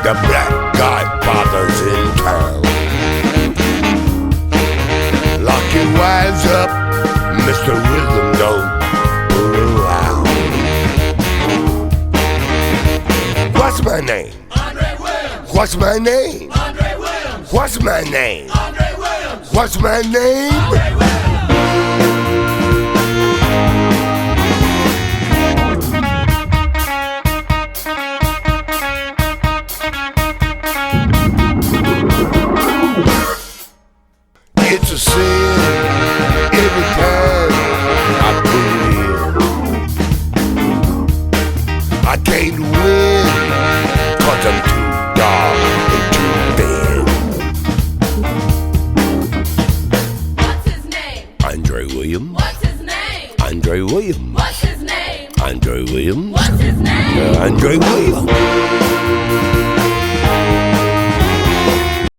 The Black Godfather's in town. Lock your wives up, Mr. Rhythm don't fool around. What's my name? Andre Williams. What's my name? Andre Williams. What's my name? Andre Williams. What's my name? Andre Williams. It's a sin every time I put it in. I can't win 'cause I'm too dark and too thin. What's his name? Andre Williams. What's his name? Andre Williams. What's his name? Andre Williams. What's his name? Andre Williams.